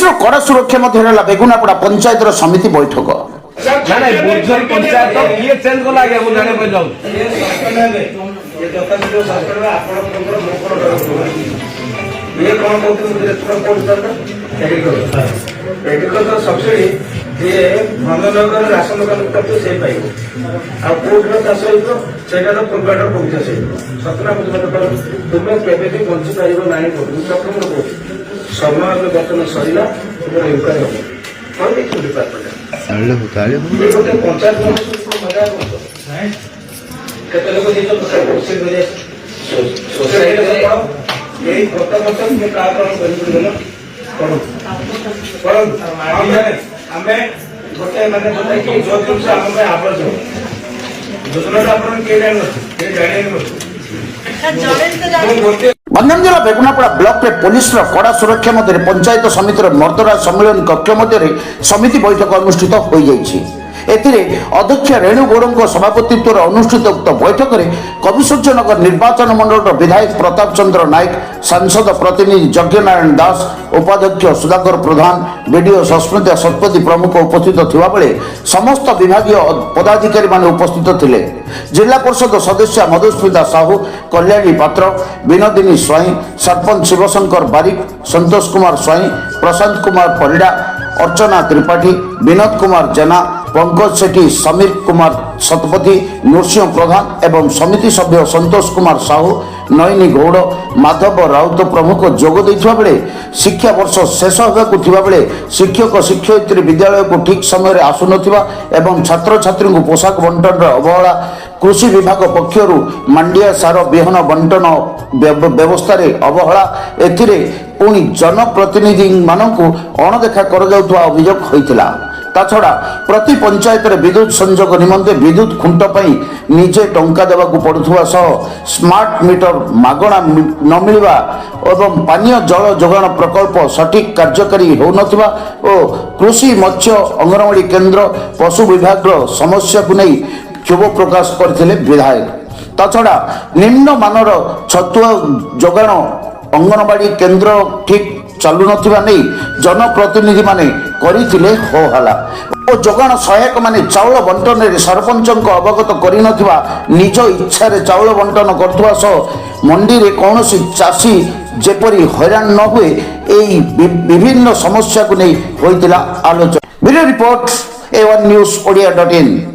Police कड़ा सुरक्षा मध्य बेगुनापड़ा पंचायत समिति बैठक सब्सिडी भंगनगर राशन दुकान करते से पाइब आउट चाष होटा प्रोवाइडर पहुंचा से सतना तुम्हें केवे भी बंची पार ना प्रथम कह समय बर्तमान सरला तुम इनक्वारी हम कौन डिपार्टमेंट गोटे पंचायत केते लोग सोसाइटी यही गत वर्ष मुझे का आमे गोटे माने जोटा कि जो जिनस आम आवश्यक योजना आपन के जाने गंजाम जिला बेगुनापड़ा ब्लॉक रे पुलिस कड़ा सुरक्षा मध्य पंचायत समितिर मर्दराज सम्मेलन कक्ष मध्य समिति बैठक अनुष्ठित हो जाइछि। एथिरे अध्यक्ष रेणु गौड़ सभापतित्व अनुष्ठित उक्त बैठक में कविसूर्यनगर निर्वाचन मंडल विधायक प्रताप चंद्र नायक सांसद प्रतिनिधि यज्ञनारायण दास उपाध्यक्ष सुधाकर प्रधान बीडीओ सस्मिता शतपथी प्रमुख उपस्थित थिबा बेले समस्त विभागीय पदाधिकारी माने उपस्थित थिले। जिला परिषद सदस्य मधुस्मिता साहू कल्याणी पात्र विनोदिनी स्वाई सरपंच शिवशंकर बारिक संतोष कुमार स्वाई प्रशांत कुमार परिडा अर्चना त्रिपाठी विनोद कुमार जेना पंकज सेठी समीर कुमार शतपथी नृसिंह प्रधान एवं समिति सभ्य संतोष कुमार साहू नयनी गौड़ माधव राउत प्रमुख जोग देथिबा बेले शिक्षा वर्ष शेष होगाकु थिबा बेले शिक्षक शिक्षयित्री विद्यालय को ठीक समय आसुनथिबा एवं छात्र छात्री को पोशाक बंटन अवहेला कृषि विभाग पक्षरु मांडिया सार बिहन बंटन व्यवस्था रे अवहेला एथिरे पुणी जनप्रतिनिधि मानकु अणदेखा कर जाउथवा अभियोग होइतिला। ताछड़ा प्रति पंचायत विद्युत संजोग निमंते विद्युत खुंट निजे टंका देवाकू पड़ुवा सह स्मार्ट मीटर मागणा न मिलवा एवं पानीय जल जोगाण प्रकल्प सठिक कार्यकारी हो नथिबा और कृषि मत्स्य अंगनवाड़ी केन्द्र पशु विभाग समस्या को नहीं क्षोभ प्रकाश करथिले विधायक। ताछड़ा निम्न मानर छतुआ जोगाण अंगनवाड़ी केन्द्र ठीक चालू नथिबा नहीं जनप्रतिनिधि माने करिथिले होहला और जोगाण सहायक माने चाउल बंटन रे सरपंच अवगत करि नथिबा निज इच्छा रे चाउल बंटन करथुवा सह मंडी रे कोनोसी चासी जेपरि हैरान न हुए एई विभिन्न समस्या को नहीं होइतिला आलोचना। Video report A1 News Odia.in।